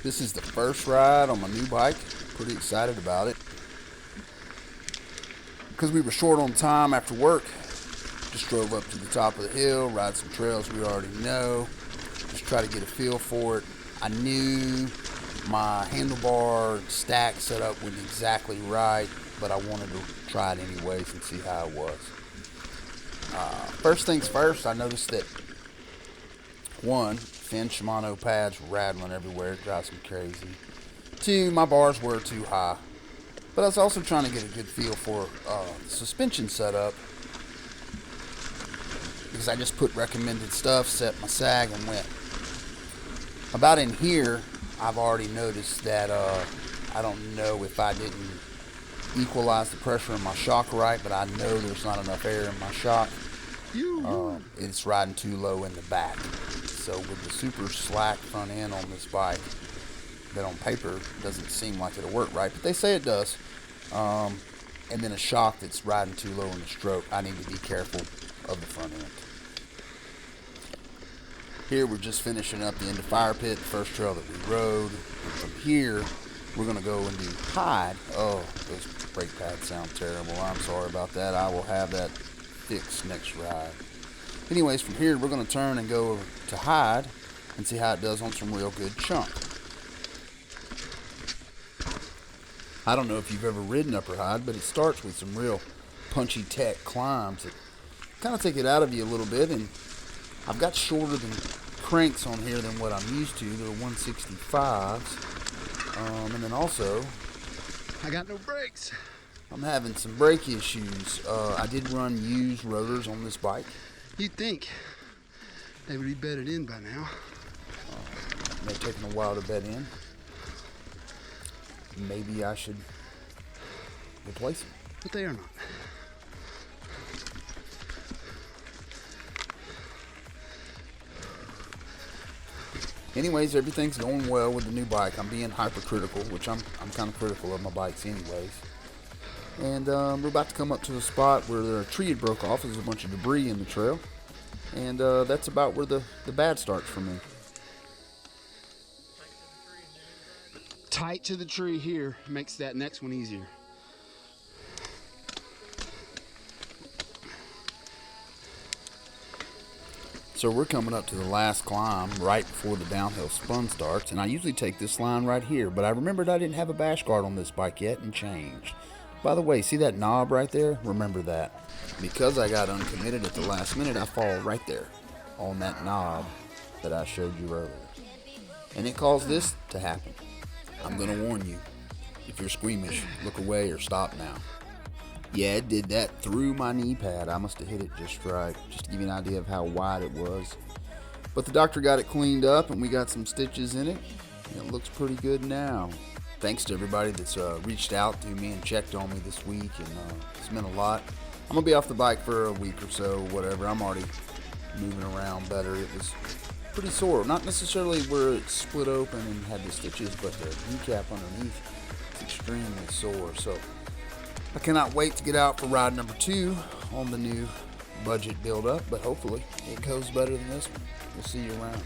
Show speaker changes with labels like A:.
A: This is the first ride on my new bike. Pretty excited about it. Because we were short on time after work, just drove up to the top of the hill, ride some trails we already know, just try to get a feel for it. I knew my handlebar stack setup wasn't exactly right, but I wanted to try it anyways and see how it was. First things first, I noticed that one, Finn Shimano pads were rattling everywhere, it drives me crazy. Two, my bars were too high. But I was also trying to get a good feel for the suspension setup, because I just put recommended stuff, set my sag, and went. About in here, I've already noticed that I don't know if I didn't equalize the pressure in my shock right, but I know there's not enough air in my shock. It's riding too low in the back. So with the super slack front end on this bike, that on paper doesn't seem like it'll work right, but they say it does. And then a shock that's riding too low in the stroke, I need to be careful of the front end. Here we're just finishing up the end of Fire Pit, the first trail that we rode. And from here, we're going to go and do Hyde. Oh, those brake pads sound terrible. I'm sorry about that. I will have that fixed next ride. Anyways, from here, we're going to turn and go over to Hyde and see how it does on some real good chunk. I don't know if you've ever ridden Upper Hyde, but it starts with some real punchy tech climbs that kind of take it out of you a little bit. And I've got shorter than cranks on here than what I'm used to. They're 165s. And then also,
B: I got no brakes.
A: I'm having some brake issues. I did run used rotors on this bike.
B: You'd think they would be bedded in by now.
A: They're taking a while to bed in. Maybe I should replace them.
B: But they are not.
A: Anyways, everything's going well with the new bike. I'm being hypercritical, which I'm kind of critical of my bikes anyways. And we're about to come up to a spot where a tree had broke off. There's a bunch of debris in the trail. And that's about where the bad starts for me.
B: Tight to the tree here makes that next one easier.
A: So we're coming up to the last climb right before the downhill spun starts, and I usually take this line right here, but I remembered I didn't have a bash guard on this bike yet and changed. By the way, see that knob right there? Remember that. Because I got uncommitted at the last minute, I fall right there on that knob that I showed you earlier. And it caused this to happen. I'm going to warn you, if you're squeamish, look away or stop now. Yeah, it did that through my knee pad. I must have hit it just right, just to give you an idea of how wide it was. But the doctor got it cleaned up and we got some stitches in it. And it looks pretty good now. Thanks to everybody that's reached out to me and checked on me this week, and it's meant a lot. I'm going to be off the bike for a week or so, whatever. I'm already moving around better. It was pretty sore. Not necessarily where it split open and had the stitches, but the kneecap underneath is extremely sore. So I cannot wait to get out for ride number 2 on the new budget build-up, but hopefully it goes better than this one. We'll see you around.